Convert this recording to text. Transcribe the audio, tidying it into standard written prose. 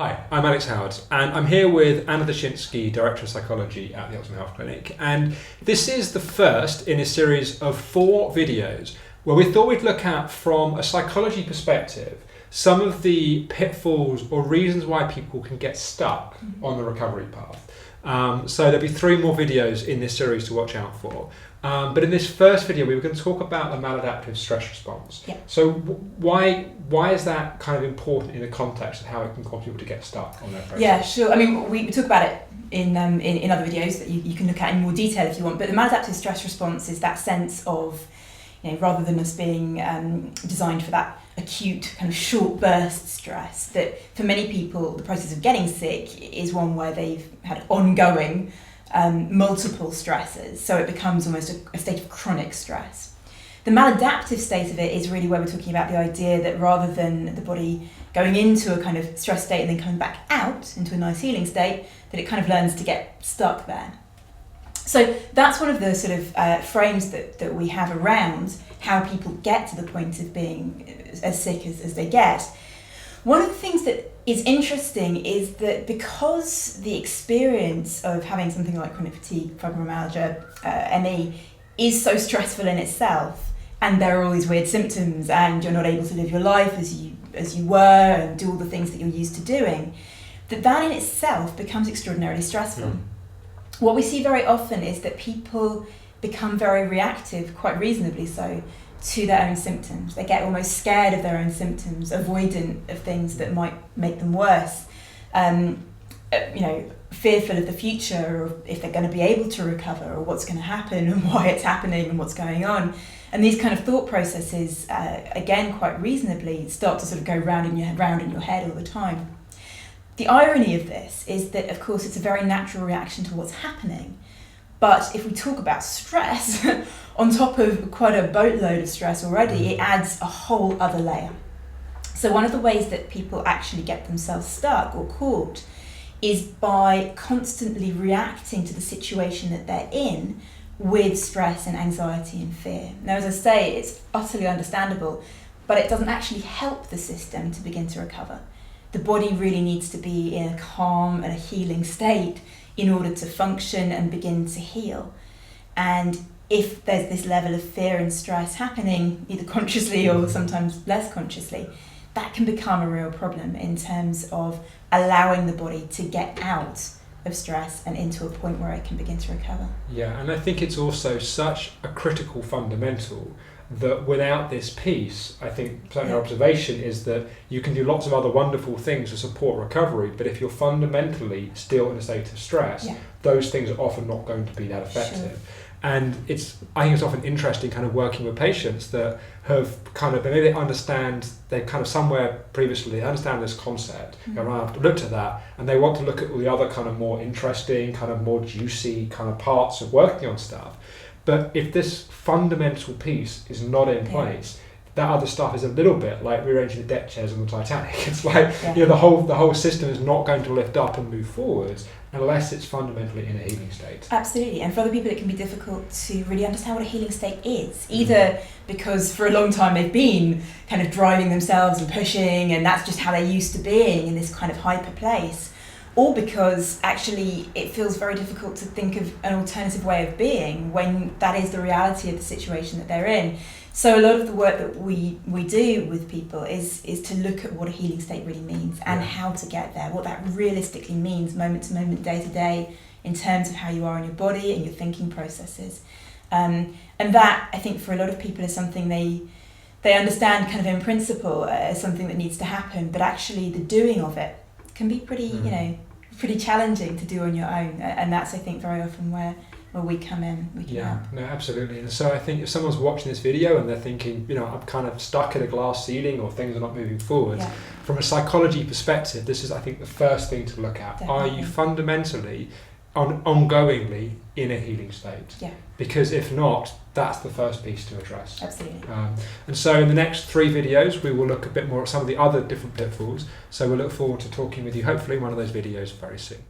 Hi, I'm Alex Howard, and I'm here with Anna Duschinsky, Director of Psychology at the Optimum Health Clinic. And this is the first in a series of 4 videos where we thought we'd look at, from a psychology perspective, some of the pitfalls or reasons why people can get stuck on the recovery path. So there'll be 3 more videos in this series to watch out for. But in this first video, we were going to talk about the maladaptive stress response. Yeah. So why is that kind of important in the context of how it can cause people to get stuck on their process? Yeah, sure. I mean, we talk about it in other videos that you can look at in more detail if you want. But the maladaptive stress response is that sense of, rather than us being designed for that acute kind of short burst stress, that for many people the process of getting sick is one where they've had ongoing multiple stresses, so it becomes almost a state of chronic stress. The maladaptive state of it is really where we're talking about the idea that rather than the body going into a kind of stress state and then coming back out into a nice healing state, that it kind of learns to get stuck there. So that's one of the sort of frames that we have around how people get to the point of being as sick as they get. One of the things that is interesting is that because the experience of having something like chronic fatigue, fibromyalgia, ME is so stressful in itself, and there are all these weird symptoms, and you're not able to live your life as you were and do all the things that you're used to doing, that in itself becomes extraordinarily stressful. What we see very often is that people become very reactive, quite reasonably so, to their own symptoms. They get almost scared of their own symptoms, avoidant of things that might make them worse, fearful of the future, or if they're going to be able to recover, or what's going to happen and why it's happening and what's going on. And these kind of thought processes, again, quite reasonably, start to sort of go round in your head all the time. The irony of this is that, of course, it's a very natural reaction to what's happening. But if we talk about stress, on top of quite a boatload of stress already, it adds a whole other layer. So one of the ways that people actually get themselves stuck or caught is by constantly reacting to the situation that they're in with stress and anxiety and fear. Now, as I say, it's utterly understandable, but it doesn't actually help the system to begin to recover. The body really needs to be in a calm and a healing state in order to function and begin to heal. And if there's this level of fear and stress happening, either consciously or sometimes less consciously, that can become a real problem in terms of allowing the body to get out of stress and into a point where it can begin to recover. Yeah, and I think it's also such a critical fundamental that without this piece, I think certainly our observation is that you can do lots of other wonderful things to support recovery, but if you're fundamentally still in a state of stress, those things are often not going to be that effective. Sure. And I think it's often interesting kind of working with patients that have kind of, maybe they understand, they kind of somewhere previously, they understand this concept, I've looked at that, and they want to look at all the other kind of more interesting, kind of more juicy kind of parts of working on stuff. But if this fundamental piece is not in place, that other stuff is a little bit like rearranging the deck chairs on the Titanic. It's like the whole system is not going to lift up and move forwards unless it's fundamentally in a healing state. Absolutely, and for other people it can be difficult to really understand what a healing state is, either because for a long time they've been kind of driving themselves and pushing, and that's just how they're used to being in this kind of hyper place, or because actually it feels very difficult to think of an alternative way of being when that is the reality of the situation that they're in. So a lot of the work that we do with people is to look at what a healing state really means and how to get there, what that realistically means moment to moment, day to day, in terms of how you are in your body and your thinking processes. And that, I think, for a lot of people is something they understand kind of in principle as something that needs to happen, but actually the doing of it can be pretty, pretty challenging to do on your own. And that's, I think, very often where we come in, we can help. No, absolutely. And so I think if someone's watching this video and they're thinking, I'm kind of stuck in a glass ceiling or things are not moving forward, from a psychology perspective, this is, I think, the first thing to look at. Definitely. Are you fundamentally, ongoingly in a healing state? Yeah. Because if not, that's the first piece to address. Absolutely. And so in the next 3 videos, we will look a bit more at some of the other different pitfalls. So we'll look forward to talking with you, hopefully in one of those videos very soon.